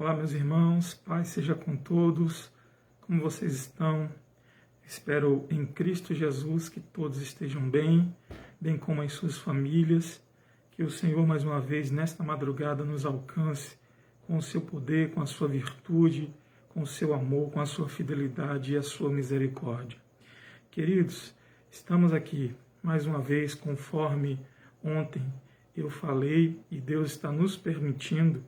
Olá, meus irmãos, paz seja com todos, como vocês estão? Espero em Cristo Jesus que todos estejam bem, bem como as suas famílias, que o Senhor mais uma vez nesta madrugada nos alcance com o seu poder, com a sua virtude, com o seu amor, com a sua fidelidade e a sua misericórdia. Queridos, estamos aqui mais uma vez conforme ontem eu falei e Deus está nos permitindo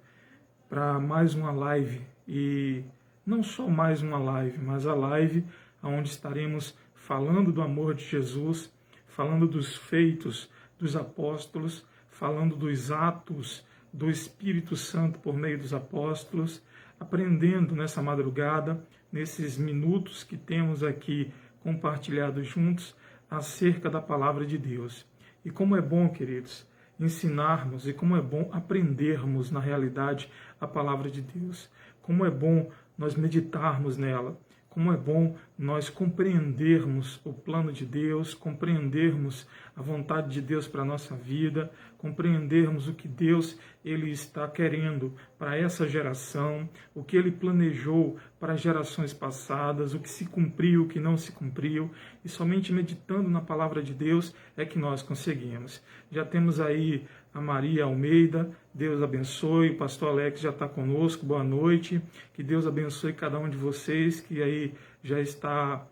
para mais uma live, e não só mais uma live, mas a live onde estaremos falando do amor de Jesus, falando dos feitos dos apóstolos, falando dos atos do Espírito Santo por meio dos apóstolos, aprendendo nessa madrugada, nesses minutos que temos aqui compartilhados juntos, acerca da palavra de Deus. E como é bom, queridos, ensinarmos, e como é bom aprendermos na realidade a palavra de Deus. Como é bom nós meditarmos nela. Como é bom nós compreendermos o plano de Deus, compreendermos a vontade de Deus para a nossa vida, compreendermos o que Deus ele está querendo para essa geração, o que Ele planejou para gerações passadas, o que se cumpriu, o que não se cumpriu, e somente meditando na palavra de Deus é que nós conseguimos. Já temos aí a Maria Almeida, Deus abençoe, o pastor Alex já está conosco, boa noite, que Deus abençoe cada um de vocês que aí já está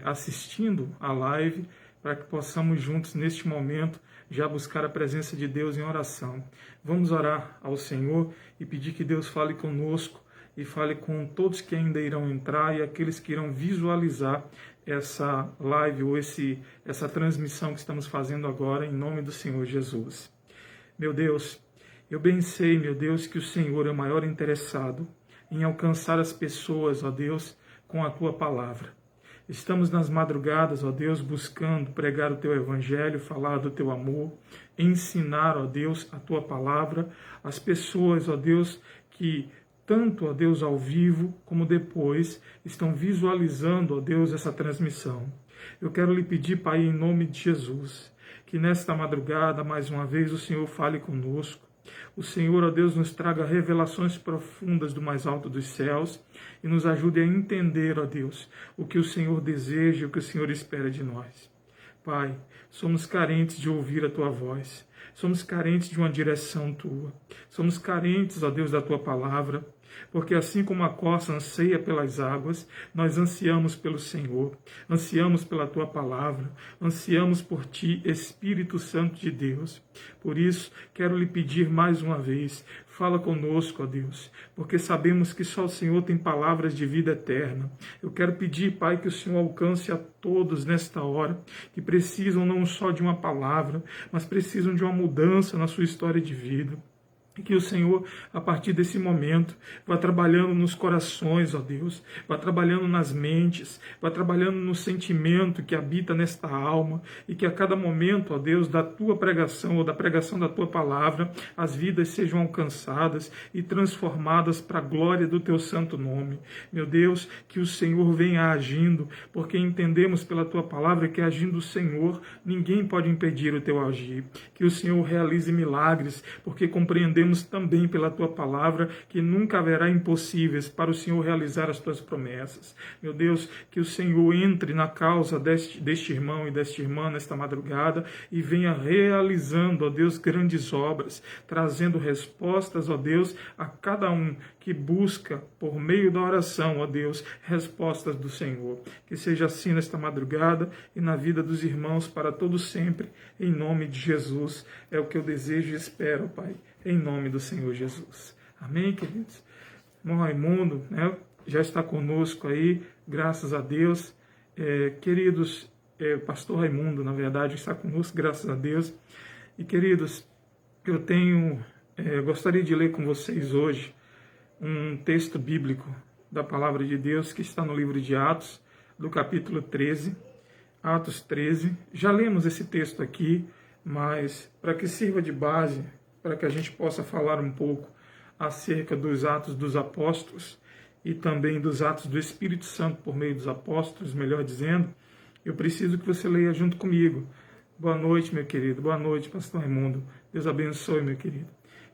assistindo a live, para que possamos juntos neste momento já buscar a presença de Deus em oração. Vamos orar ao Senhor e pedir que Deus fale conosco e fale com todos que ainda irão entrar e aqueles que irão visualizar essa live ou essa transmissão que estamos fazendo agora, em nome do Senhor Jesus. Meu Deus, eu bem sei, meu Deus, que o Senhor é o maior interessado em alcançar as pessoas, ó Deus, com a Tua palavra. Estamos nas madrugadas, ó Deus, buscando pregar o Teu Evangelho, falar do Teu amor, ensinar, ó Deus, a Tua palavra às pessoas, ó Deus, que tanto, ó Deus, ao vivo, como depois, estão visualizando, ó Deus, essa transmissão. Eu quero lhe pedir, Pai, em nome de Jesus, que nesta madrugada, mais uma vez, o Senhor fale conosco. O Senhor, ó Deus, nos traga revelações profundas do mais alto dos céus e nos ajude a entender, ó Deus, o que o Senhor deseja e o que o Senhor espera de nós. Pai, somos carentes de ouvir a Tua voz, somos carentes de uma direção Tua, somos carentes, ó Deus, da Tua palavra, porque assim como a corça anseia pelas águas, nós ansiamos pelo Senhor, ansiamos pela Tua palavra, ansiamos por Ti, Espírito Santo de Deus. Por isso, quero lhe pedir mais uma vez, fala conosco, ó Deus, porque sabemos que só o Senhor tem palavras de vida eterna. Eu quero pedir, Pai, que o Senhor alcance a todos nesta hora, que precisam não só de uma palavra, mas precisam de uma mudança na sua história de vida. E que o Senhor, a partir desse momento, vá trabalhando nos corações, ó Deus, vá trabalhando nas mentes, vá trabalhando no sentimento que habita nesta alma, e que a cada momento, ó Deus, da Tua pregação ou da pregação da Tua palavra, as vidas sejam alcançadas e transformadas para a glória do Teu santo nome. Meu Deus, que o Senhor venha agindo, porque entendemos pela Tua palavra que agindo o Senhor, ninguém pode impedir o Teu agir. Que o Senhor realize milagres, porque compreendemos também pela Tua palavra que nunca haverá impossíveis para o Senhor realizar as Tuas promessas. Meu Deus, que o Senhor entre na causa deste irmão e desta irmã nesta madrugada e venha realizando, ó Deus, grandes obras, trazendo respostas, ó Deus, a cada um que busca, por meio da oração, ó Deus, respostas do Senhor. Que seja assim nesta madrugada e na vida dos irmãos para todo sempre, em nome de Jesus. É o que eu desejo e espero, Pai, em nome do Senhor Jesus. Amém, queridos? Irmão Raimundo, né, já está conosco aí, graças a Deus. Queridos, pastor Raimundo, na verdade, está conosco, graças a Deus. E, queridos, eu gostaria de ler com vocês hoje um texto bíblico da palavra de Deus que está no livro de Atos, do capítulo 13, Atos 13. Já lemos esse texto aqui, mas para que sirva de base, para que a gente possa falar um pouco acerca dos atos dos apóstolos e também dos atos do Espírito Santo por meio dos apóstolos, melhor dizendo, eu preciso que você leia junto comigo. Boa noite, meu querido. Boa noite, pastor Raimundo. Deus abençoe, meu querido.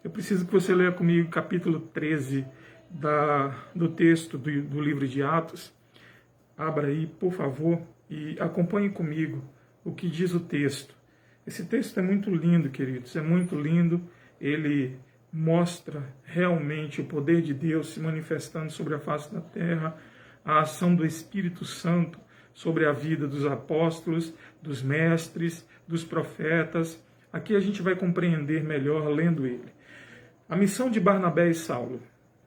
Eu preciso que você leia comigo capítulo 13 do texto do livro de Atos, abra aí, por favor, e acompanhe comigo o que diz o texto. Esse texto é muito lindo, queridos, é muito lindo. Ele mostra realmente o poder de Deus se manifestando sobre a face da terra, a ação do Espírito Santo sobre a vida dos apóstolos, dos mestres, dos profetas. Aqui a gente vai compreender melhor lendo ele. A missão de Barnabé e Saulo.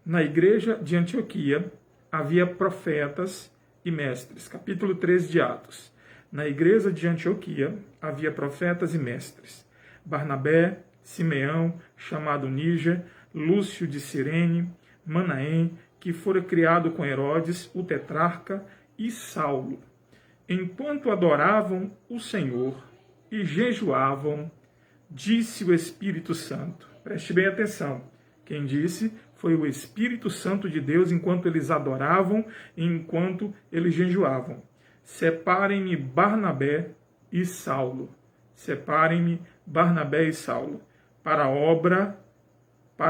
Na igreja de Antioquia havia profetas e mestres. Capítulo 3 de Atos. Na igreja de Antioquia havia profetas e mestres. Barnabé, Simeão, chamado Níger, Lúcio de Cirene, Manaém, que fora criado com Herodes, o tetrarca, e Saulo. Enquanto adoravam o Senhor e jejuavam, disse o Espírito Santo. Preste bem atenção. Quem disse foi o Espírito Santo de Deus enquanto eles adoravam e enquanto eles jejuavam. Separem-me Barnabé e Saulo. Separem-me Barnabé e Saulo para a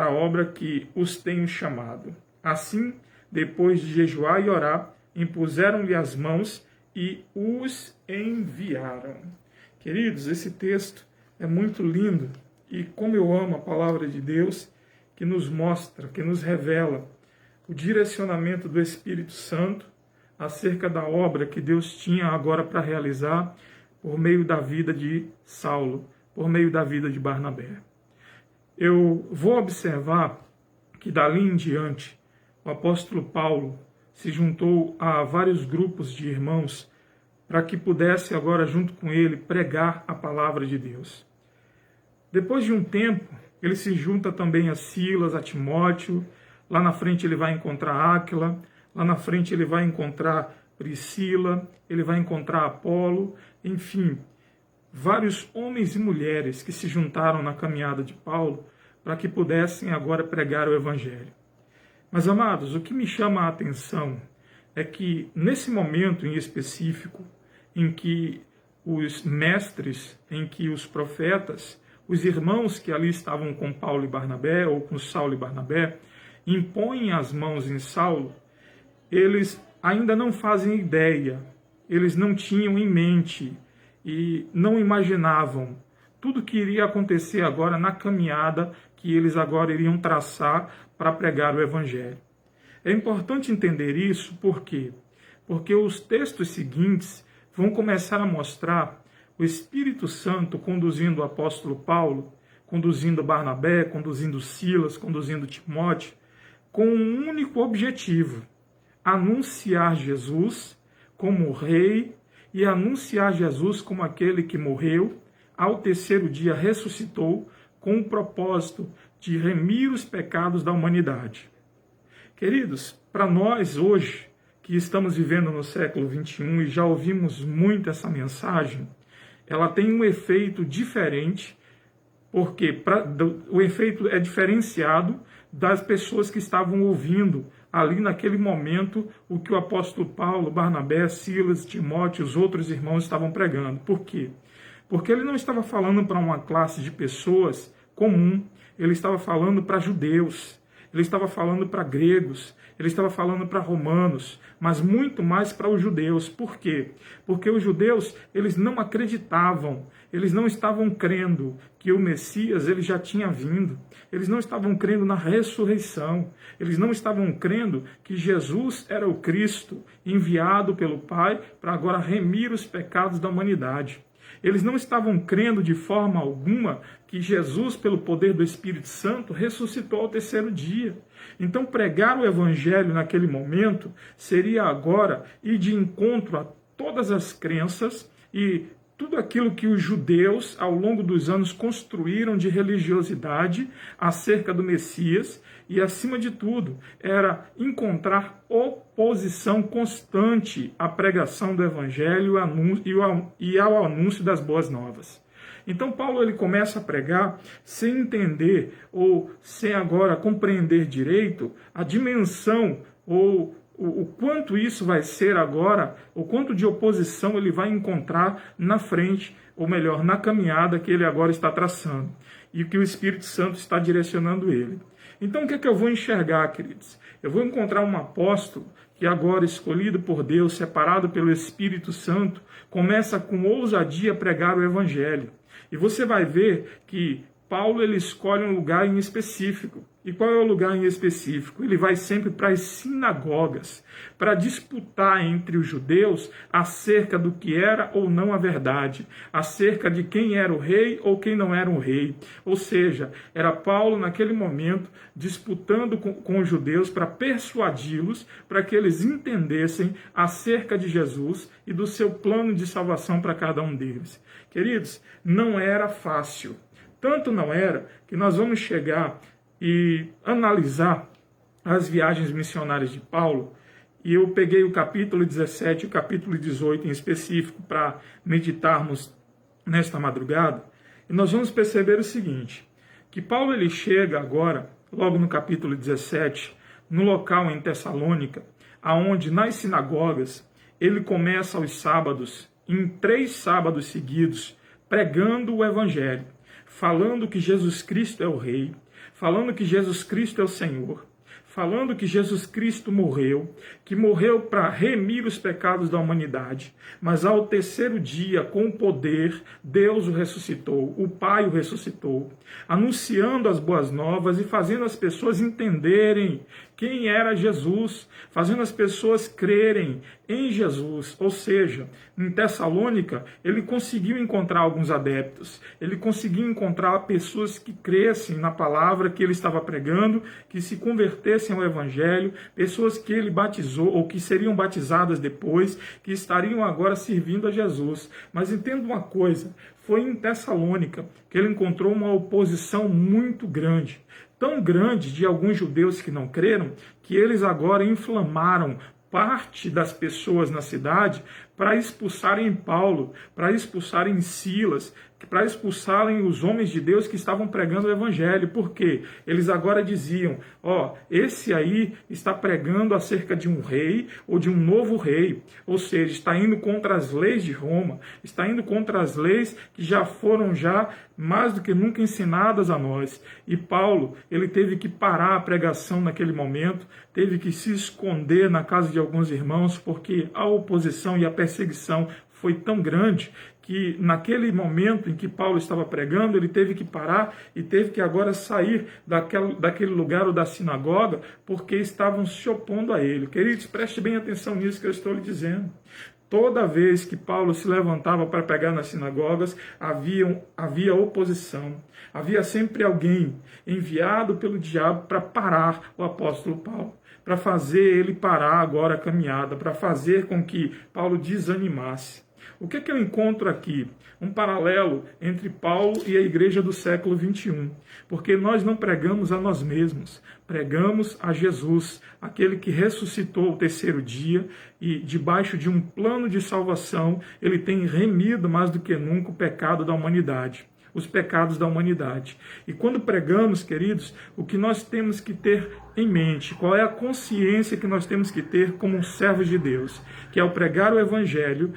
obra que os tenho chamado. Assim, depois de jejuar e orar, impuseram-lhe as mãos e os enviaram. Queridos, esse texto é muito lindo e como eu amo a palavra de Deus, que nos mostra, que nos revela o direcionamento do Espírito Santo acerca da obra que Deus tinha agora para realizar por meio da vida de Saulo, por meio da vida de Barnabé. Eu vou observar que dali em diante o apóstolo Paulo se juntou a vários grupos de irmãos para que pudesse agora junto com ele pregar a palavra de Deus. Depois de um tempo, ele se junta também a Silas, a Timóteo. Lá na frente ele vai encontrar Áquila. Lá na frente ele vai encontrar Priscila. Ele vai encontrar Apolo. Enfim, vários homens e mulheres que se juntaram na caminhada de Paulo para que pudessem agora pregar o Evangelho. Mas, amados, o que me chama a atenção é que nesse momento em específico, em que os mestres, em que os profetas, os irmãos que ali estavam com Paulo e Barnabé, ou com Saulo e Barnabé, impõem as mãos em Saulo, eles ainda não fazem ideia, eles não tinham em mente e não imaginavam tudo que iria acontecer agora na caminhada que eles agora iriam traçar para pregar o Evangelho. É importante entender isso, por quê? Porque os textos seguintes vão começar a mostrar o Espírito Santo conduzindo o apóstolo Paulo, conduzindo Barnabé, conduzindo Silas, conduzindo Timóteo, com um único objetivo: anunciar Jesus como rei e anunciar Jesus como aquele que morreu, ao terceiro dia ressuscitou, com o propósito de remir os pecados da humanidade. Queridos, para nós hoje, que estamos vivendo no século 21 e já ouvimos muito essa mensagem, ela tem um efeito diferente, porque o efeito é diferenciado das pessoas que estavam ouvindo ali naquele momento o que o apóstolo Paulo, Barnabé, Silas, Timóteo e os outros irmãos estavam pregando. Por quê? Porque ele não estava falando para uma classe de pessoas comum, ele estava falando para judeus, ele estava falando para gregos, ele estava falando para romanos, mas muito mais para os judeus. Por quê? Porque os judeus, eles não acreditavam, eles não estavam crendo que o Messias ele já tinha vindo, eles não estavam crendo na ressurreição, eles não estavam crendo que Jesus era o Cristo enviado pelo Pai para agora remir os pecados da humanidade. Eles não estavam crendo de forma alguma que Jesus, pelo poder do Espírito Santo, ressuscitou ao terceiro dia. Então, pregar o Evangelho naquele momento seria agora ir de encontro a todas as crenças e tudo aquilo que os judeus, ao longo dos anos, construíram de religiosidade acerca do Messias e, acima de tudo, era encontrar oposição constante à pregação do Evangelho e ao anúncio das boas novas. Então, Paulo ele começa a pregar sem entender ou sem agora compreender direito a dimensão ou o quanto isso vai ser agora, o quanto de oposição ele vai encontrar na frente, ou melhor, na caminhada que ele agora está traçando, e que o Espírito Santo está direcionando ele. Então o que é que eu vou enxergar, queridos? Eu vou encontrar um apóstolo que agora, escolhido por Deus, separado pelo Espírito Santo, começa com ousadia a pregar o Evangelho. E você vai ver que Paulo ele escolhe um lugar em específico. E qual é o lugar em específico? Ele vai sempre para as sinagogas, para disputar entre os judeus acerca do que era ou não a verdade, acerca de quem era o rei ou quem não era um rei. Ou seja, era Paulo naquele momento disputando com os judeus para persuadi-los, para que eles entendessem acerca de Jesus e do seu plano de salvação para cada um deles. Queridos, não era fácil. Tanto não era que nós vamos chegar e analisar as viagens missionárias de Paulo, e eu peguei o capítulo 17 e o capítulo 18 em específico para meditarmos nesta madrugada, e nós vamos perceber o seguinte, que Paulo ele chega agora, logo no capítulo 17, no local em Tessalônica, aonde nas sinagogas ele começa aos sábados, em 3 sábados seguidos, pregando o Evangelho, falando que Jesus Cristo é o Rei, falando que Jesus Cristo é o Senhor, falando que Jesus Cristo morreu, que morreu para remir os pecados da humanidade, mas ao 3º dia, com poder, Deus o ressuscitou, o Pai o ressuscitou, anunciando as boas novas e fazendo as pessoas entenderem quem era Jesus, fazendo as pessoas crerem em Jesus. Ou seja, em Tessalônica, ele conseguiu encontrar alguns adeptos, ele conseguiu encontrar pessoas que crescem na palavra que ele estava pregando, que se convertessem ao Evangelho, pessoas que ele batizou ou que seriam batizadas depois, que estariam agora servindo a Jesus. Mas entenda uma coisa, foi em Tessalônica que ele encontrou uma oposição muito grande, tão grande de alguns judeus que não creram, que eles agora inflamaram parte das pessoas na cidade para expulsarem Paulo, para expulsarem Silas, para expulsarem os homens de Deus que estavam pregando o Evangelho. Por quê? Eles agora diziam, esse aí está pregando acerca de um rei ou de um novo rei, ou seja, está indo contra as leis de Roma, está indo contra as leis que já foram mais do que nunca ensinadas a nós. E Paulo, ele teve que parar a pregação naquele momento, teve que se esconder na casa de alguns irmãos, porque a oposição e a perseguição foi tão grande que naquele momento em que Paulo estava pregando, ele teve que parar e teve que agora sair daquele lugar ou da sinagoga, porque estavam se opondo a ele. Queridos, preste bem atenção nisso que eu estou lhe dizendo. Toda vez que Paulo se levantava para pregar nas sinagogas, havia oposição. Havia sempre alguém enviado pelo diabo para parar o apóstolo Paulo, para fazer ele parar agora a caminhada, para fazer com que Paulo desanimasse. O que é que eu encontro aqui? Um paralelo entre Paulo e a igreja do século 21. Porque nós não pregamos a nós mesmos, pregamos a Jesus, aquele que ressuscitou ao 3º dia e, debaixo de um plano de salvação, ele tem remido mais do que nunca o pecado da humanidade. Os pecados da humanidade. E quando pregamos, queridos, o que nós temos que ter em mente, qual é a consciência que nós temos que ter como servos de Deus, que ao pregar o Evangelho,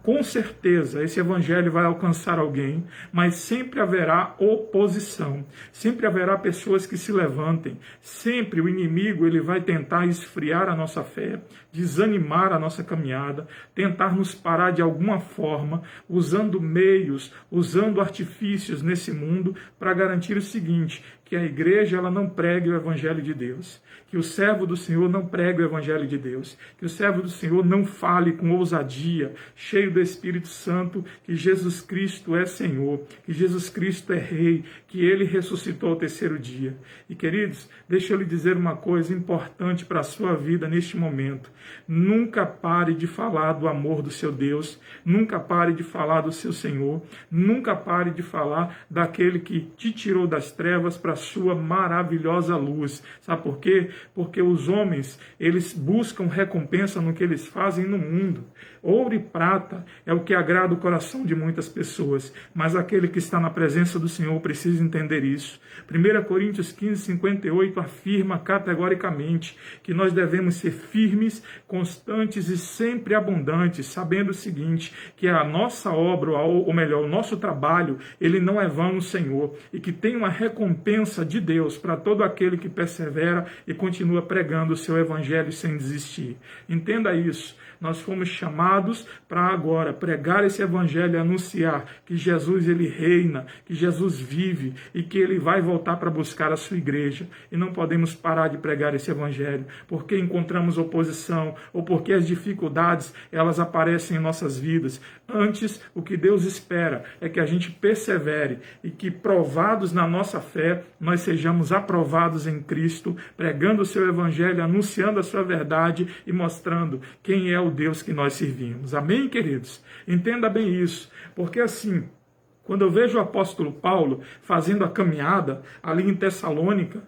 com certeza esse evangelho vai alcançar alguém, mas sempre haverá oposição, sempre haverá pessoas que se levantem, sempre o inimigo ele vai tentar esfriar a nossa fé, desanimar a nossa caminhada, tentar nos parar de alguma forma, usando meios, usando artifícios nesse mundo para garantir o seguinte, que a igreja ela não pregue o evangelho de Deus, que o servo do Senhor não pregue o evangelho de Deus, que o servo do Senhor não fale com ousadia, cheio do Espírito Santo, que Jesus Cristo é Senhor, que Jesus Cristo é Rei, que Ele ressuscitou ao 3º dia. E queridos, deixa eu lhe dizer uma coisa importante para a sua vida neste momento. Nunca pare de falar do amor do seu Deus, nunca pare de falar do seu Senhor, nunca pare de falar daquele que te tirou das trevas para a sua maravilhosa luz. Sabe por quê? Porque os homens, eles buscam recompensa no que eles fazem no mundo. Ouro e prata é o que agrada o coração de muitas pessoas, mas aquele que está na presença do Senhor precisa entender isso. 1 Coríntios 15, 58 afirma categoricamente que nós devemos ser firmes, constantes e sempre abundantes, sabendo o seguinte, que a nossa obra, ou melhor, o nosso trabalho, ele não é vão no Senhor, e que tem uma recompensa recompensa de Deus para todo aquele que persevera e continua pregando o seu evangelho sem desistir. Entenda isso. Nós fomos chamados para agora pregar esse evangelho e anunciar que Jesus ele reina, que Jesus vive e que ele vai voltar para buscar a sua igreja. E não podemos parar de pregar esse evangelho porque encontramos oposição ou porque as dificuldades elas aparecem em nossas vidas. Antes, o que Deus espera é que a gente persevere e que, provados na nossa fé, nós sejamos aprovados em Cristo, pregando o seu evangelho, anunciando a sua verdade e mostrando quem é o Deus que nós servimos. Amém, queridos? Entenda bem isso, porque assim, quando eu vejo o apóstolo Paulo fazendo a caminhada ali em Tessalônica,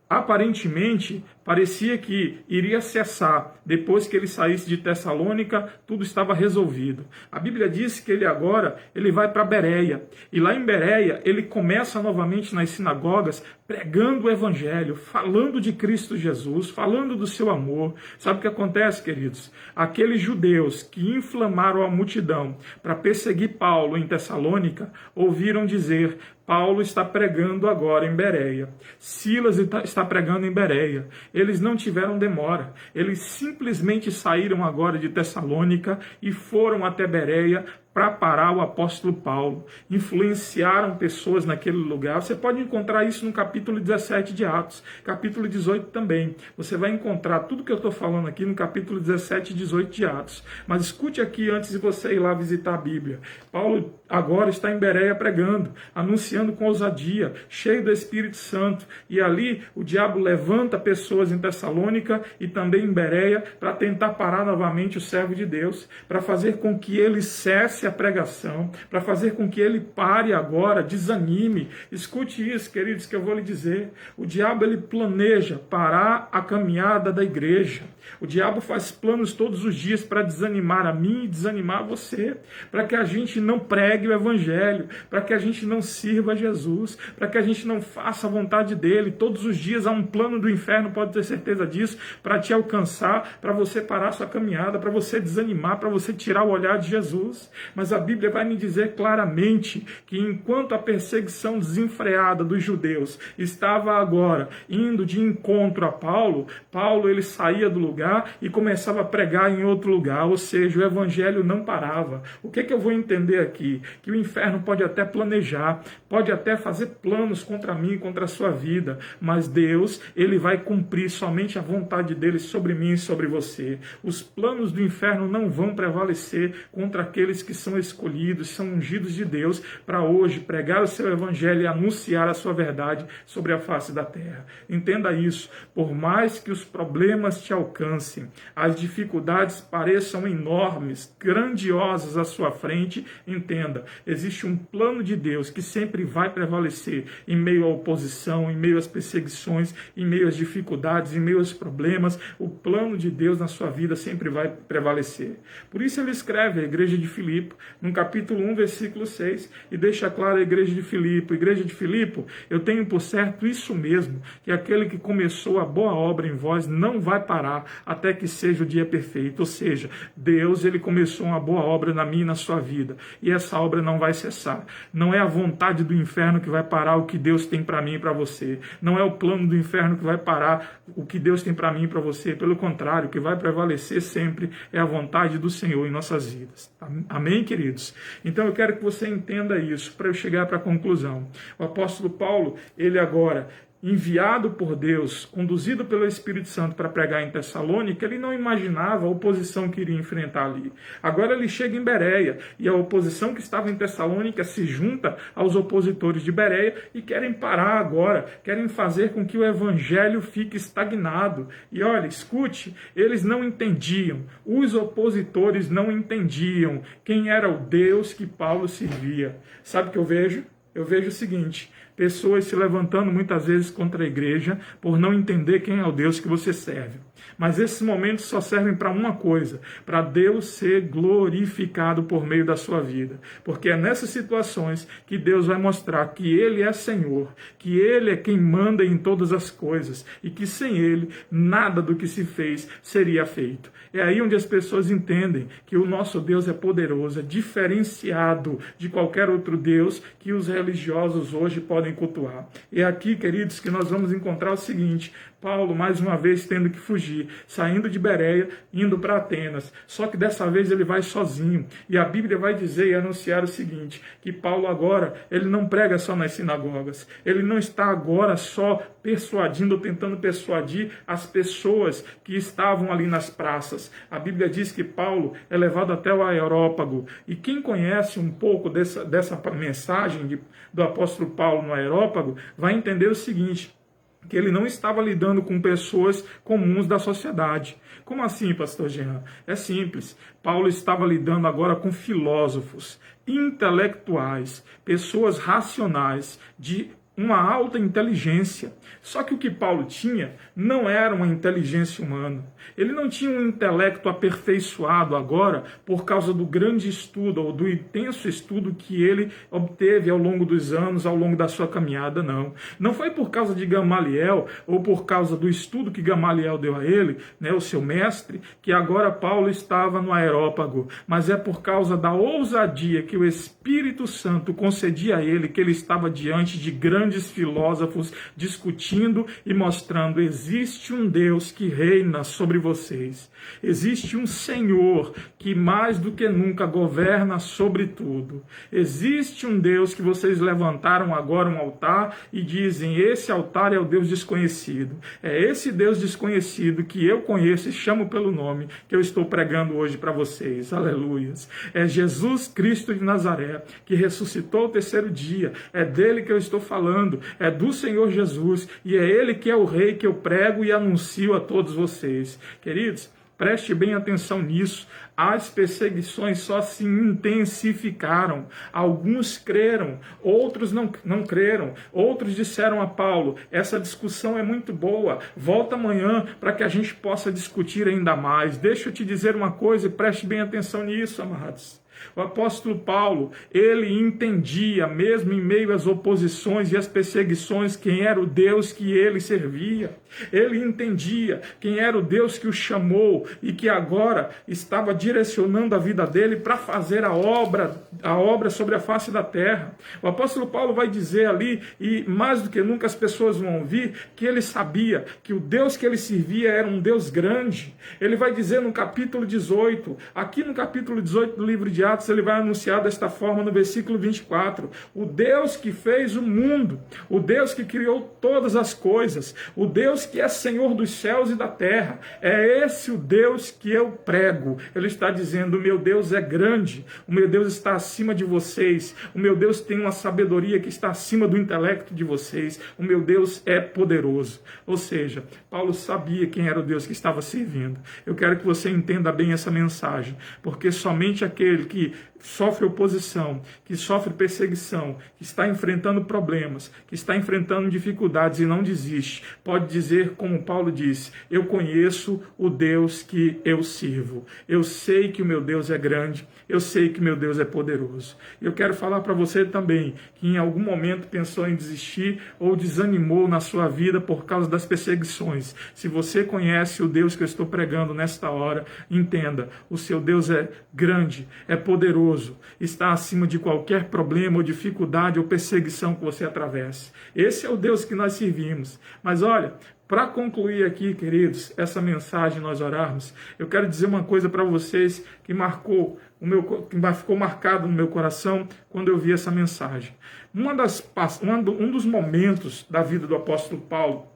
aparentemente, parecia que iria cessar. Depois que ele saísse de Tessalônica, tudo estava resolvido. A Bíblia diz que ele vai para Bereia. E lá em Bereia, ele começa novamente nas sinagogas, pregando o Evangelho, falando de Cristo Jesus, falando do seu amor. Sabe o que acontece, queridos? Aqueles judeus que inflamaram a multidão para perseguir Paulo em Tessalônica, ouviram dizer: Paulo está pregando agora em Bereia. Silas está pregando em Bereia. Eles não tiveram demora. Eles simplesmente saíram agora de Tessalônica e foram até Bereia para parar o apóstolo Paulo. Influenciaram pessoas naquele lugar. Você pode encontrar isso no capítulo 17 de Atos, capítulo 18 também. Você vai encontrar tudo que eu estou falando aqui no capítulo 17 e 18 de Atos. Mas escute aqui antes de você ir lá visitar a Bíblia. Paulo agora está em Bereia pregando, anunciando com ousadia, cheio do Espírito Santo. E ali o diabo levanta pessoas em Tessalônica e também em Bereia para tentar parar novamente o servo de Deus, para fazer com que ele cesse a pregação, para fazer com que ele pare agora, desanime. Escute isso, queridos, que eu vou lhe dizer. O diabo ele planeja parar a caminhada da igreja. O diabo faz planos todos os dias para desanimar a mim e desanimar você, para que a gente não pregue o evangelho, para que a gente não sirva a Jesus, para que a gente não faça a vontade dele. Todos os dias há um plano do inferno, pode ter certeza disso, para te alcançar, para você parar sua caminhada, para você desanimar, para você tirar o olhar de Jesus. Mas a Bíblia vai me dizer claramente que enquanto a perseguição desenfreada dos judeus estava agora indo de encontro a Paulo, ele saía do lugar e começava a pregar em outro lugar, ou seja, o evangelho não parava. O que eu vou entender aqui? Que o inferno pode até planejar, pode até fazer planos contra mim, contra a sua vida, mas Deus, ele vai cumprir somente a vontade dele sobre mim e sobre você. Os planos do inferno não vão prevalecer contra aqueles que são escolhidos, são ungidos de Deus para hoje pregar o seu evangelho e anunciar a sua verdade sobre a face da terra. Entenda isso. Por mais que os problemas te alcancem, as dificuldades pareçam enormes, grandiosas à sua frente, entenda, existe um plano de Deus que sempre vai prevalecer em meio à oposição, em meio às perseguições, em meio às dificuldades, em meio aos problemas. O plano de Deus na sua vida sempre vai prevalecer. Por isso ele escreve à igreja de Filipe, no capítulo 1, versículo 6, e deixa claro a igreja de Filipe: igreja de Filipe, eu tenho por certo isso mesmo, que aquele que começou a boa obra em vós não vai parar até que seja o dia perfeito. Ou seja, Deus, ele começou uma boa obra na minha e na sua vida, e essa obra não vai cessar. Não é a vontade do inferno que vai parar o que Deus tem para mim e para você. Não é o plano do inferno que vai parar o que Deus tem para mim e para você. Pelo contrário, o que vai prevalecer sempre é a vontade do Senhor em nossas vidas. Amém, queridos? Então eu quero que você entenda isso, para eu chegar para a conclusão. O apóstolo Paulo, ele agora, enviado por Deus, conduzido pelo Espírito Santo para pregar em Tessalônica, ele não imaginava a oposição que iria enfrentar ali. Agora ele chega em Bereia, e a oposição que estava em Tessalônica se junta aos opositores de Bereia e querem parar agora, querem fazer com que o evangelho fique estagnado. E olha, escute, eles não entendiam, os opositores não entendiam quem era o Deus que Paulo servia. Sabe o que eu vejo? Eu vejo o seguinte: pessoas se levantando muitas vezes contra a igreja por não entender quem é o Deus que você serve. Mas esses momentos só servem para uma coisa: para Deus ser glorificado por meio da sua vida. Porque é nessas situações que Deus vai mostrar que Ele é Senhor, que Ele é quem manda em todas as coisas e que sem Ele nada do que se fez seria feito. É aí onde as pessoas entendem que o nosso Deus é poderoso, é diferenciado de qualquer outro Deus que os religiosos hoje podem podem cultuar. E é aqui, queridos, que nós vamos encontrar o seguinte: Paulo, mais uma vez, tendo que fugir, saindo de Bereia, indo para Atenas. Só que dessa vez ele vai sozinho. E a Bíblia vai dizer e anunciar o seguinte, que Paulo agora, ele não prega só nas sinagogas. Ele não está agora só persuadindo, ou tentando persuadir as pessoas que estavam ali nas praças. A Bíblia diz que Paulo é levado até o Areópago. E quem conhece um pouco dessa mensagem do apóstolo Paulo no Areópago, vai entender o seguinte, que ele não estava lidando com pessoas comuns da sociedade. Como assim, pastor Jean? É simples. Paulo estava lidando agora com filósofos, intelectuais, pessoas racionais, de uma alta inteligência. Só que o que Paulo tinha não era uma inteligência humana. Ele não tinha um intelecto aperfeiçoado agora por causa do grande estudo ou do intenso estudo que ele obteve ao longo dos anos, ao longo da sua caminhada, não. Não foi por causa de Gamaliel ou por causa do estudo que Gamaliel deu a ele, né, o seu mestre, que agora Paulo estava no Areópago, mas é por causa da ousadia que o Espírito Santo concedia a ele, que ele estava diante de grandes filósofos discutindo e mostrando: existe um Deus que reina sobre vocês. Existe um Senhor que mais do que nunca governa sobre tudo. Existe um Deus que vocês levantaram agora um altar e dizem: esse altar é o Deus desconhecido. É esse Deus desconhecido que eu conheço e chamo pelo nome que eu estou pregando hoje para vocês. Aleluias. É Jesus Cristo de Nazaré, que ressuscitou ao terceiro dia. É dele que eu estou falando. É do Senhor Jesus. E é ele que é o rei que eu prego e anuncio a todos vocês. Queridos, preste bem atenção nisso. As perseguições só se intensificaram. Alguns creram, outros não creram. Outros disseram a Paulo: essa discussão é muito boa, volta amanhã para que a gente possa discutir ainda mais. Deixa eu te dizer uma coisa e preste bem atenção nisso, amados. O apóstolo Paulo, ele entendia, mesmo em meio às oposições e às perseguições, quem era o Deus que ele servia. Ele entendia quem era o Deus que o chamou e que agora estava direcionando a vida dele para fazer a obra sobre a face da terra. O apóstolo Paulo vai dizer ali, e mais do que nunca as pessoas vão ouvir, que ele sabia que o Deus que ele servia era um Deus grande. Ele vai dizer no capítulo 18, aqui no capítulo 18 do livro de Atos, ele vai anunciar desta forma no versículo 24, o Deus que fez o mundo, o Deus que criou todas as coisas, o Deus que é Senhor dos céus e da terra, é esse o Deus que eu prego. Ele está dizendo: o meu Deus é grande, o meu Deus está acima de vocês, o meu Deus tem uma sabedoria que está acima do intelecto de vocês, o meu Deus é poderoso. Ou seja, Paulo sabia quem era o Deus que estava servindo. Eu quero que você entenda bem essa mensagem, porque somente aquele que sofre oposição, que sofre perseguição, que está enfrentando problemas, que está enfrentando dificuldades e não desiste, pode dizer como Paulo disse: eu conheço o Deus que eu sirvo. Eu sei que o meu Deus é grande, eu sei que o meu Deus é poderoso. Eu quero falar para você também que em algum momento pensou em desistir ou desanimou na sua vida por causa das perseguições. Se você conhece o Deus que eu estou pregando nesta hora, entenda, o seu Deus é grande, é poderoso, está acima de qualquer problema ou dificuldade ou perseguição que você atravesse. Esse é o Deus que nós servimos. Mas olha, para concluir aqui, queridos, essa mensagem, nós orarmos, eu quero dizer uma coisa para vocês que ficou marcado no meu coração quando eu vi essa mensagem. Um dos momentos da vida do apóstolo Paulo,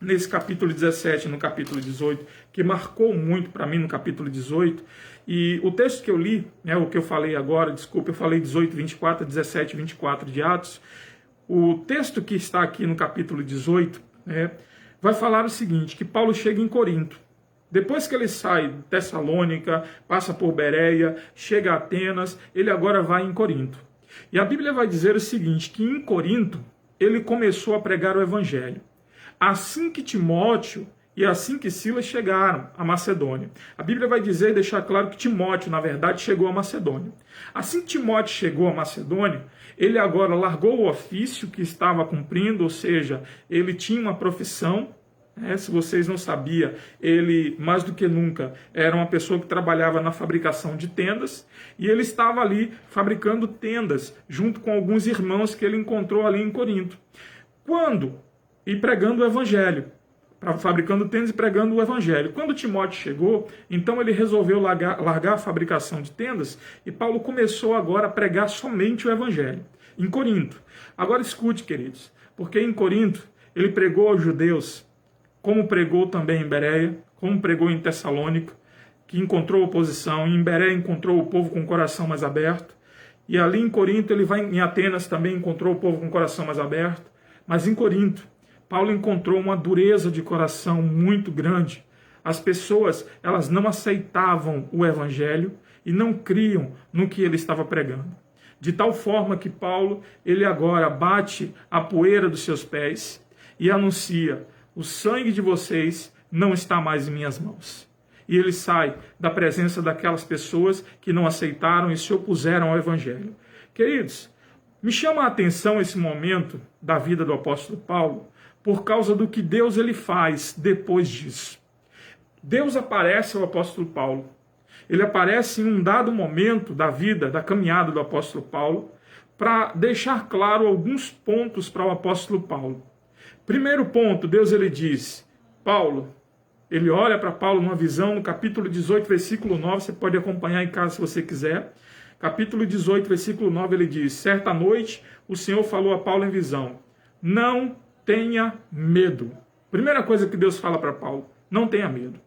nesse capítulo 17 e no capítulo 18, que marcou muito para mim no capítulo 18, e o texto que eu li, o que eu falei agora, desculpa, eu falei 18, 24, 17, 24 de Atos, o texto que está aqui no capítulo 18, vai falar o seguinte, que Paulo chega em Corinto. Depois que ele sai de Tessalônica, passa por Bereia, chega a Atenas, ele agora vai em Corinto. E a Bíblia vai dizer o seguinte, que em Corinto ele começou a pregar o evangelho. Assim que Timóteo e assim que Silas chegaram à Macedônia. A Bíblia vai dizer e deixar claro que Timóteo, na verdade, chegou à Macedônia. Assim que Timóteo chegou à Macedônia, ele agora largou o ofício que estava cumprindo, ou seja, ele tinha uma profissão, Se vocês não sabiam, ele, mais do que nunca, era uma pessoa que trabalhava na fabricação de tendas, e ele estava ali fabricando tendas, junto com alguns irmãos que ele encontrou ali em Corinto. E pregando o evangelho, fabricando tendas e pregando o evangelho. Quando Timóteo chegou, então ele resolveu largar a fabricação de tendas, e Paulo começou agora a pregar somente o evangelho, em Corinto. Agora escute, queridos, porque em Corinto ele pregou aos judeus, como pregou também em Bereia, como pregou em Tessalônica, que encontrou oposição, em Bereia encontrou o povo com o coração mais aberto, e ali em Corinto, ele vai em Atenas também encontrou o povo com o coração mais aberto, mas em Corinto, Paulo encontrou uma dureza de coração muito grande. As pessoas, elas não aceitavam o evangelho e não criam no que ele estava pregando. De tal forma que Paulo, ele agora bate a poeira dos seus pés e anuncia: o sangue de vocês não está mais em minhas mãos. E ele sai da presença daquelas pessoas que não aceitaram e se opuseram ao evangelho. Queridos, me chama a atenção esse momento da vida do apóstolo Paulo por causa do que Deus ele faz depois disso. Deus aparece ao apóstolo Paulo. Ele aparece em um dado momento da vida, da caminhada do apóstolo Paulo, para deixar claro alguns pontos para o apóstolo Paulo. Primeiro ponto, Deus ele diz: Paulo, ele olha para Paulo numa visão no capítulo 18, versículo 9, você pode acompanhar em casa se você quiser. Capítulo 18, versículo 9, ele diz: certa noite o Senhor falou a Paulo em visão: não tenha medo. Primeira coisa que Deus fala para Paulo: não tenha medo.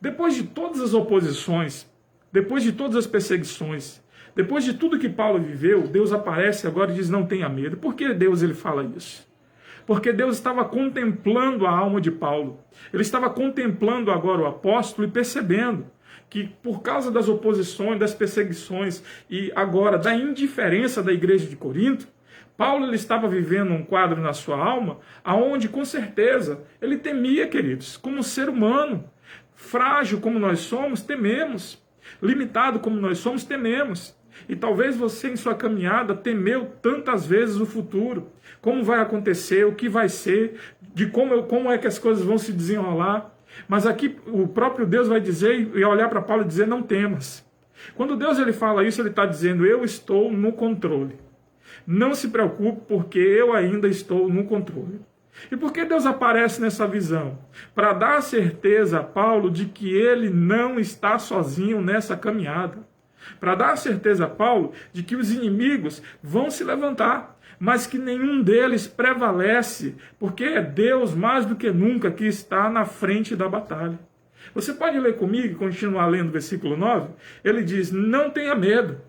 Depois de todas as oposições, depois de todas as perseguições, depois de tudo que Paulo viveu, Deus aparece agora e diz: não tenha medo. Por que Deus ele fala isso? Porque Deus estava contemplando a alma de Paulo. Ele estava contemplando agora o apóstolo e percebendo que por causa das oposições, das perseguições e agora da indiferença da igreja de Corinto, Paulo ele estava vivendo um quadro na sua alma aonde com certeza ele temia, queridos, como ser humano, frágil como nós somos, tememos, limitado como nós somos, tememos. E talvez você em sua caminhada temeu tantas vezes o futuro, como vai acontecer, o que vai ser, de como é que as coisas vão se desenrolar. Mas aqui o próprio Deus vai dizer, e olhar para Paulo e dizer: não temas. Quando Deus ele fala isso, ele está dizendo: eu estou no controle. Não se preocupe, porque eu ainda estou no controle. E por que Deus aparece nessa visão? Para dar certeza a Paulo de que ele não está sozinho nessa caminhada. Para dar certeza a Paulo de que os inimigos vão se levantar, mas que nenhum deles prevalece, porque é Deus mais do que nunca que está na frente da batalha. Você pode ler comigo e continuar lendo o versículo 9? Ele diz: não tenha medo,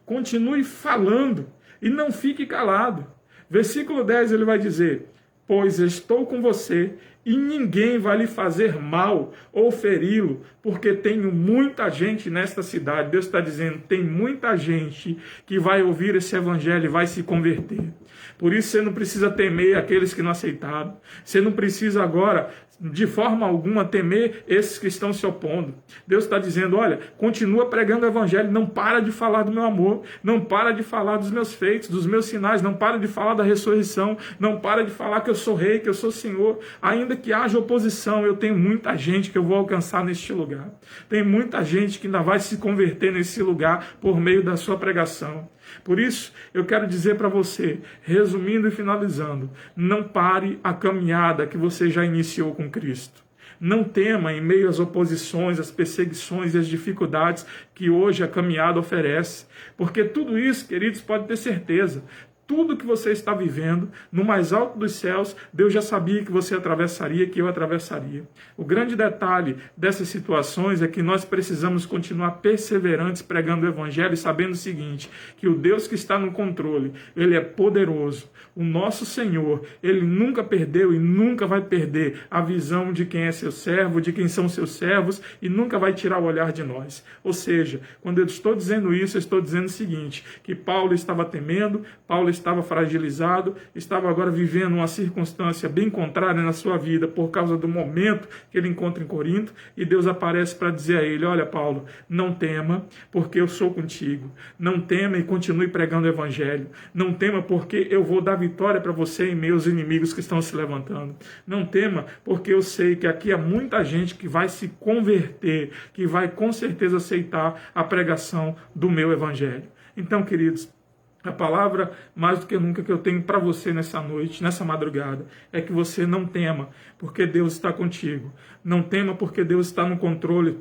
continue falando e não fique calado. Versículo 10 ele vai dizer: pois estou com você e ninguém vai lhe fazer mal ou feri-lo, porque tenho muita gente nesta cidade. Deus está dizendo: tem muita gente que vai ouvir esse evangelho e vai se converter. Por isso você não precisa temer aqueles que não aceitaram. Você não precisa agora, de forma alguma, temer esses que estão se opondo. Deus está dizendo: olha, continua pregando o evangelho, não para de falar do meu amor, não para de falar dos meus feitos, dos meus sinais, não para de falar da ressurreição, não para de falar que eu sou rei, que eu sou Senhor. Ainda que haja oposição, eu tenho muita gente que eu vou alcançar neste lugar. Tem muita gente que ainda vai se converter nesse lugar por meio da sua pregação. Por isso, eu quero dizer para você, resumindo e finalizando: não pare a caminhada que você já iniciou com Cristo. Não tema em meio às oposições, às perseguições e às dificuldades que hoje a caminhada oferece. Porque tudo isso, queridos, pode ter certeza, tudo que você está vivendo, no mais alto dos céus, Deus já sabia que você atravessaria, que eu atravessaria. O grande detalhe dessas situações é que nós precisamos continuar perseverantes pregando o evangelho e sabendo o seguinte, que o Deus que está no controle, ele é poderoso. O nosso Senhor, ele nunca perdeu e nunca vai perder a visão de quem é seu servo, de quem são seus servos, e nunca vai tirar o olhar de nós. Ou seja, quando eu estou dizendo isso, eu estou dizendo o seguinte, que Paulo estava temendo, Paulo estava fragilizado, estava agora vivendo uma circunstância bem contrária na sua vida por causa do momento que ele encontra em Corinto, e Deus aparece para dizer a ele: olha, Paulo, não tema, porque eu sou contigo. Não tema e continue pregando o evangelho. Não tema, porque eu vou dar vitória para você e meus inimigos que estão se levantando. Não tema, porque eu sei que aqui há muita gente que vai se converter, que vai com certeza aceitar a pregação do meu evangelho. Então, queridos, a palavra, mais do que nunca, que eu tenho para você nessa noite, nessa madrugada, é que você não tema, porque Deus está contigo. Não tema, porque Deus está no controle.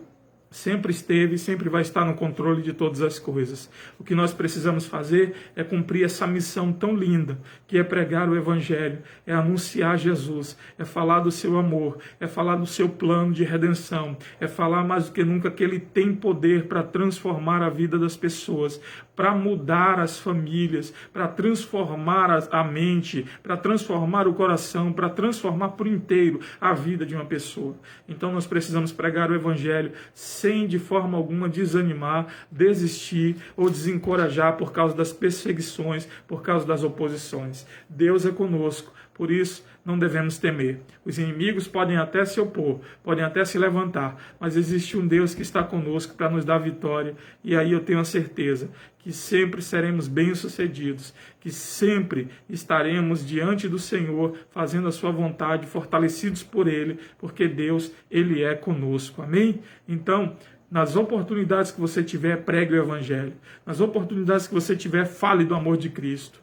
Sempre esteve e sempre vai estar no controle de todas as coisas. O que nós precisamos fazer é cumprir essa missão tão linda, que é pregar o evangelho, é anunciar Jesus, é falar do seu amor, é falar do seu plano de redenção, é falar mais do que nunca que ele tem poder para transformar a vida das pessoas, para mudar as famílias, para transformar a mente, para transformar o coração, para transformar por inteiro a vida de uma pessoa. Então nós precisamos pregar o evangelho sem de forma alguma desanimar, desistir ou desencorajar por causa das perseguições, por causa das oposições. Deus é conosco, por isso não devemos temer. Os inimigos podem até se opor, podem até se levantar, mas existe um Deus que está conosco para nos dar vitória, e aí eu tenho a certeza que sempre seremos bem-sucedidos, que sempre estaremos diante do Senhor, fazendo a sua vontade, fortalecidos por Ele, porque Deus, Ele é conosco. Amém? Então, nas oportunidades que você tiver, pregue o Evangelho. Nas oportunidades que você tiver, fale do amor de Cristo.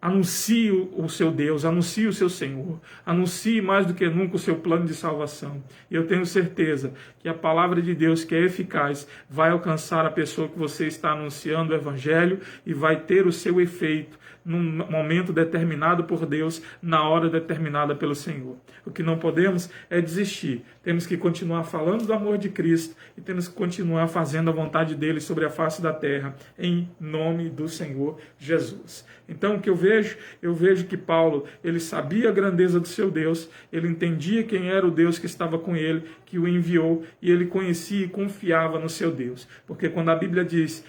Anuncie o seu Deus, anuncie o seu Senhor, anuncie mais do que nunca o seu plano de salvação. E eu tenho certeza que a palavra de Deus, que é eficaz, vai alcançar a pessoa que você está anunciando o Evangelho e vai ter o seu efeito num momento determinado por Deus, na hora determinada pelo Senhor. O que não podemos é desistir. Temos que continuar falando do amor de Cristo e temos que continuar fazendo a vontade dele sobre a face da terra, em nome do Senhor Jesus. Então, o que eu vejo que Paulo, ele sabia a grandeza do seu Deus, ele entendia quem era o Deus que estava com ele, que o enviou, e ele conhecia e confiava no seu Deus. Porque quando a Bíblia diz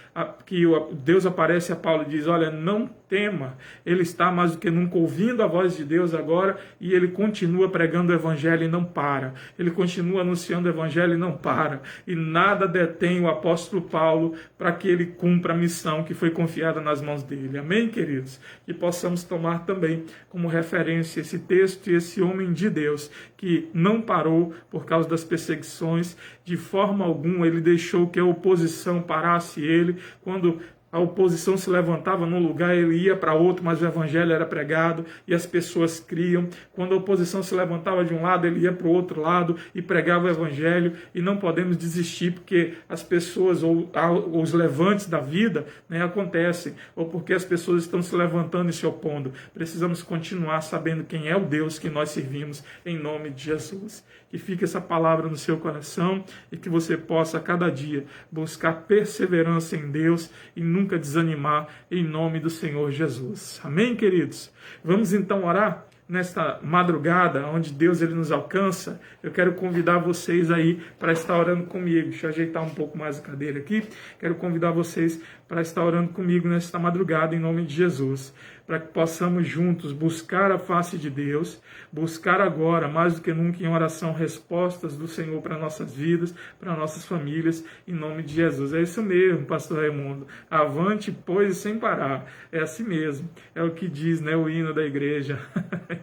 que Deus aparece a Paulo e diz: olha, não tema, ele está mais do que nunca ouvindo a voz de Deus agora, e ele continua pregando o Evangelho e não para. Ele continua anunciando o Evangelho e não para. E nada detém o apóstolo Paulo para que ele cumpra a missão que foi confiada nas mãos dele. Amém, queridos? Que possamos tomar também como referência esse texto e esse homem de Deus que não parou por causa das perseguições, de forma alguma ele deixou que a oposição parasse ele. Quando a oposição se levantava num lugar, ele ia para outro, mas o evangelho era pregado e as pessoas criam. Quando a oposição se levantava de um lado, ele ia para o outro lado e pregava o evangelho. E não podemos desistir porque as pessoas ou os levantes da vida, né, acontecem, ou porque as pessoas estão se levantando e se opondo. Precisamos continuar sabendo quem é o Deus que nós servimos, em nome de Jesus. Que fique essa palavra no seu coração e que você possa a cada dia buscar perseverança em Deus e nunca desanimar, em nome do Senhor Jesus. Amém, queridos? Vamos então orar nesta madrugada, onde Deus ele nos alcança. Eu quero convidar vocês aí para estar orando comigo. Deixa eu ajeitar um pouco mais a cadeira aqui. Quero convidar vocês para estar orando comigo nesta madrugada, em nome de Jesus, para que possamos juntos buscar a face de Deus, buscar agora, mais do que nunca em oração, respostas do Senhor para nossas vidas, para nossas famílias, em nome de Jesus. É isso mesmo, pastor Raimundo. Avante, pois, sem parar. É assim mesmo. É o que diz, né, o hino da igreja.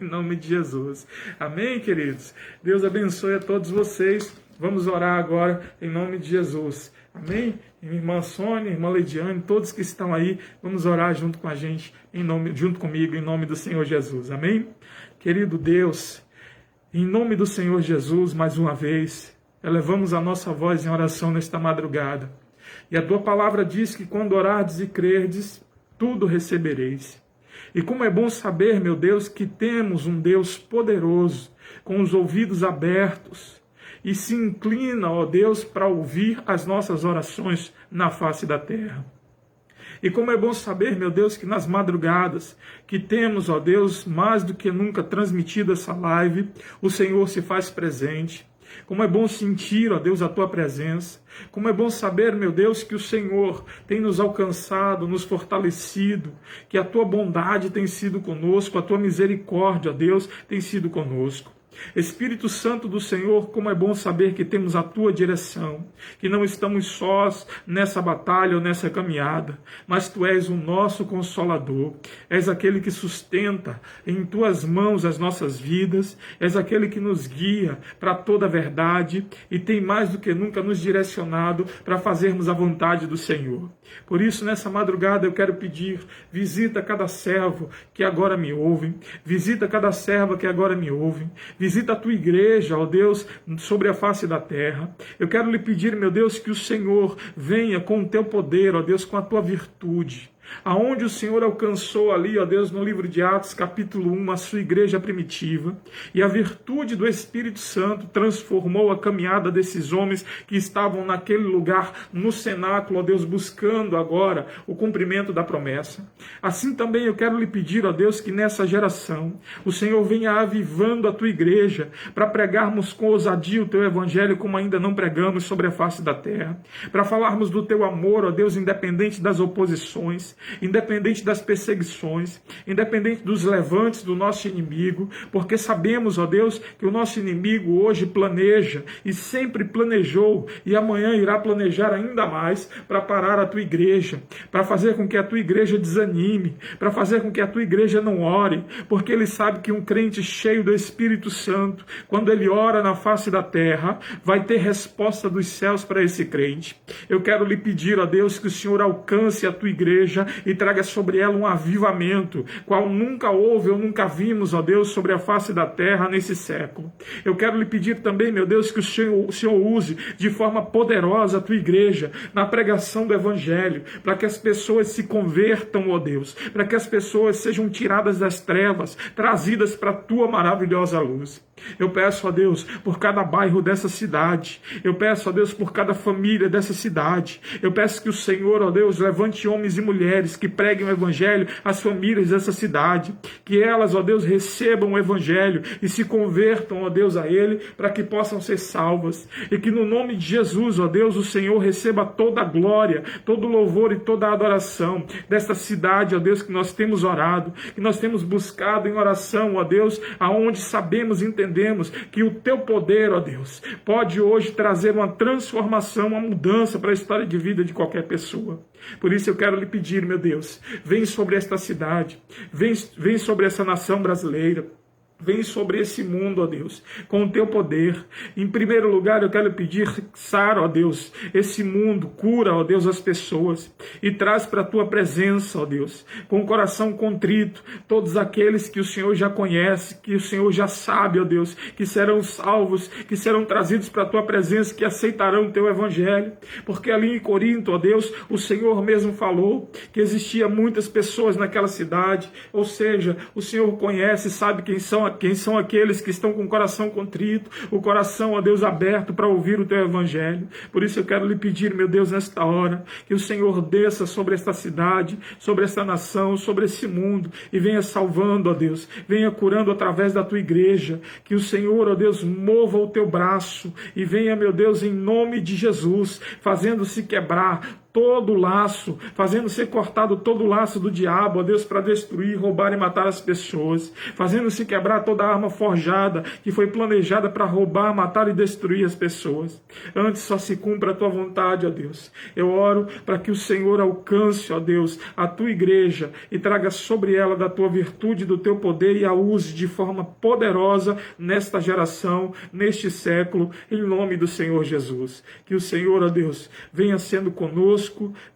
Em nome de Jesus. Amém, queridos? Deus abençoe a todos vocês. Vamos orar agora em nome de Jesus. Amém? Irmã Sônia, irmã Leidiane, todos que estão aí, vamos orar junto com a gente, junto comigo, em nome do Senhor Jesus. Amém? Querido Deus, em nome do Senhor Jesus, mais uma vez, elevamos a nossa voz em oração nesta madrugada. E a tua palavra diz que quando orardes e crerdes, tudo recebereis. E como é bom saber, meu Deus, que temos um Deus poderoso, com os ouvidos abertos, e se inclina, ó Deus, para ouvir as nossas orações na face da terra. E como é bom saber, meu Deus, que nas madrugadas que temos, ó Deus, mais do que nunca transmitido essa live, o Senhor se faz presente. Como é bom sentir, ó Deus, a tua presença. Como é bom saber, meu Deus, que o Senhor tem nos alcançado, nos fortalecido, que a tua bondade tem sido conosco, a tua misericórdia, ó Deus, tem sido conosco. Espírito Santo do Senhor, como é bom saber que temos a tua direção, que não estamos sós nessa batalha ou nessa caminhada, mas tu és o nosso consolador, és aquele que sustenta em tuas mãos as nossas vidas, és aquele que nos guia para toda a verdade e tem mais do que nunca nos direcionado para fazermos a vontade do Senhor. Por isso, nessa madrugada eu quero pedir, visita cada servo que agora me ouve, visita cada serva que agora me ouve, visita a tua igreja, ó Deus, sobre a face da terra. Eu quero lhe pedir, meu Deus, que o Senhor venha com o teu poder, ó Deus, com a tua virtude. Aonde o Senhor alcançou ali, ó Deus, no livro de Atos, capítulo 1, a sua igreja primitiva, e a virtude do Espírito Santo transformou a caminhada desses homens que estavam naquele lugar, no cenáculo, ó Deus, buscando agora o cumprimento da promessa. Assim também eu quero lhe pedir, ó Deus, que nessa geração o Senhor venha avivando a tua igreja, para pregarmos com ousadia o teu evangelho como ainda não pregamos sobre a face da terra, para falarmos do teu amor, ó Deus, independente das oposições, independente das perseguições, independente dos levantes do nosso inimigo, porque sabemos, ó Deus, que o nosso inimigo hoje planeja e sempre planejou e amanhã irá planejar ainda mais para parar a tua igreja, para fazer com que a tua igreja desanime, para fazer com que a tua igreja não ore, porque ele sabe que um crente cheio do Espírito Santo, quando ele ora na face da terra, vai ter resposta dos céus para esse crente. Eu quero lhe pedir, ó Deus, que o Senhor alcance a tua igreja e traga sobre ela um avivamento, qual nunca houve ou nunca vimos, ó Deus, sobre a face da terra nesse século. Eu quero lhe pedir também, meu Deus, que o Senhor use de forma poderosa a tua igreja na pregação do Evangelho, para que as pessoas se convertam, ó Deus, para que as pessoas sejam tiradas das trevas, trazidas para a tua maravilhosa luz. Eu peço, ó Deus, por cada bairro dessa cidade. Eu peço, ó Deus, por cada família dessa cidade. Eu peço que o Senhor, ó Deus, levante homens e mulheres que preguem o Evangelho às famílias dessa cidade. Que elas, ó Deus, recebam o Evangelho e se convertam, ó Deus, a ele, para que possam ser salvas. E que no nome de Jesus, ó Deus, o Senhor receba toda a glória, todo o louvor e toda a adoração desta cidade, ó Deus, que nós temos orado, que nós temos buscado em oração, ó Deus, aonde sabemos e entendemos que o teu poder, ó Deus, pode hoje trazer uma transformação, uma mudança para a história de vida de qualquer pessoa. Por isso eu quero lhe pedir, meu Deus, vem sobre esta cidade, vem sobre essa nação brasileira, vem sobre esse mundo, ó Deus, com o teu poder. Em primeiro lugar, eu quero pedir, sara, ó Deus, esse mundo, cura, ó Deus, as pessoas e traz para a tua presença, ó Deus, com o coração contrito, todos aqueles que o Senhor já conhece, que o Senhor já sabe, ó Deus, que serão salvos, que serão trazidos para a tua presença, que aceitarão o teu evangelho, porque ali em Corinto, ó Deus, o Senhor mesmo falou que existia muitas pessoas naquela cidade, ou seja, o Senhor conhece, sabe quem são aqueles que estão com o coração contrito, o coração, ó Deus, aberto para ouvir o teu evangelho. Por isso eu quero lhe pedir, meu Deus, nesta hora, que o Senhor desça sobre esta cidade, sobre esta nação, sobre esse mundo, e venha salvando, ó Deus, venha curando através da tua igreja, que o Senhor, ó Deus, mova o teu braço, e venha, meu Deus, em nome de Jesus, fazendo-se quebrar todo o laço, fazendo ser cortado todo o laço do diabo, ó Deus, para destruir, roubar e matar as pessoas, fazendo-se quebrar toda a arma forjada que foi planejada para roubar, matar e destruir as pessoas. Antes só se cumpra a tua vontade, ó Deus. Eu oro para que o Senhor alcance, ó Deus, a tua igreja e traga sobre ela da tua virtude, do teu poder e a use de forma poderosa nesta geração, neste século, em nome do Senhor Jesus. Que o Senhor, ó Deus, venha sendo conosco,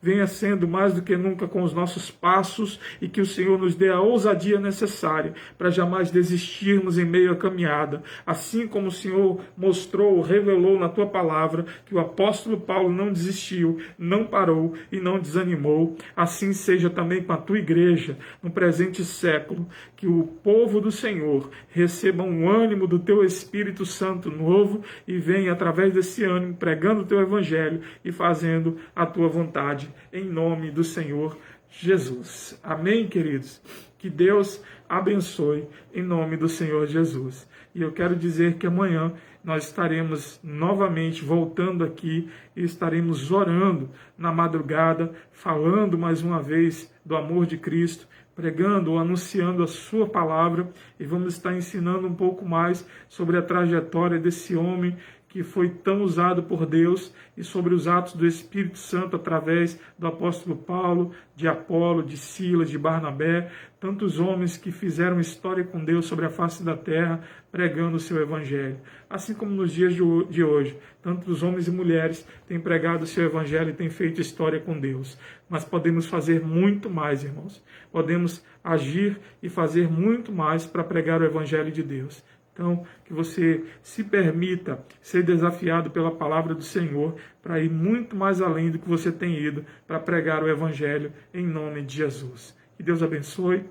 venha sendo mais do que nunca com os nossos passos e que o Senhor nos dê a ousadia necessária para jamais desistirmos em meio à caminhada. Assim como o Senhor mostrou, revelou na tua palavra que o apóstolo Paulo não desistiu, não parou e não desanimou, assim seja também com a tua igreja no presente século, que o povo do Senhor receba um ânimo do teu Espírito Santo novo e venha através desse ânimo pregando o teu evangelho e fazendo a tua vontade, em nome do Senhor Jesus. Amém, queridos? Que Deus abençoe em nome do Senhor Jesus. E eu quero dizer que amanhã nós estaremos novamente voltando aqui e estaremos orando na madrugada, falando mais uma vez do amor de Cristo, pregando ou anunciando a sua palavra, e vamos estar ensinando um pouco mais sobre a trajetória desse homem que foi tão usado por Deus e sobre os atos do Espírito Santo através do apóstolo Paulo, de Apolo, de Silas, de Barnabé, tantos homens que fizeram história com Deus sobre a face da terra, pregando o seu evangelho. Assim como nos dias de hoje, tantos homens e mulheres têm pregado o seu evangelho e têm feito história com Deus. Mas podemos fazer muito mais, irmãos. Podemos agir e fazer muito mais para pregar o evangelho de Deus. Então, que você se permita ser desafiado pela palavra do Senhor para ir muito mais além do que você tem ido para pregar o Evangelho em nome de Jesus. Que Deus abençoe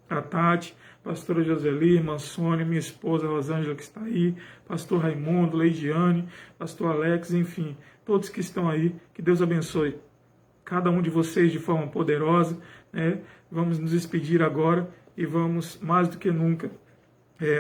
a Tati, pastora Joseli, irmã Sônia, minha esposa Rosângela que está aí, pastor Raimundo, Leidiane, pastor Alex, enfim, todos que estão aí. Que Deus abençoe cada um de vocês de forma poderosa, né? Vamos nos despedir agora e vamos, mais do que nunca,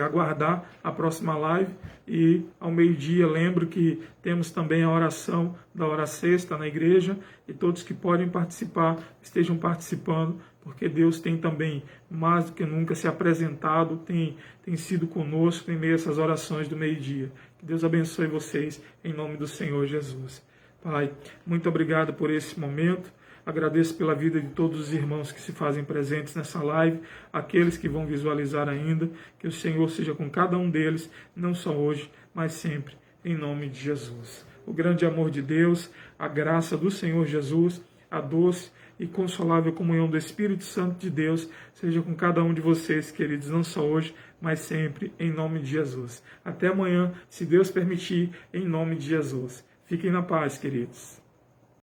aguardar a próxima live. E ao meio-dia, lembro que temos também a oração da hora sexta na igreja, e todos que podem participar, estejam participando, porque Deus tem também, mais do que nunca, se apresentado, tem sido conosco em meio a essas orações do meio-dia. Que Deus abençoe vocês, em nome do Senhor Jesus. Pai, muito obrigado por esse momento. Agradeço pela vida de todos os irmãos que se fazem presentes nessa live, aqueles que vão visualizar ainda, que o Senhor seja com cada um deles, não só hoje, mas sempre, em nome de Jesus. O grande amor de Deus, a graça do Senhor Jesus, a doce e consolável comunhão do Espírito Santo de Deus, seja com cada um de vocês, queridos, não só hoje, mas sempre, em nome de Jesus. Até amanhã, se Deus permitir, em nome de Jesus. Fiquem na paz, queridos.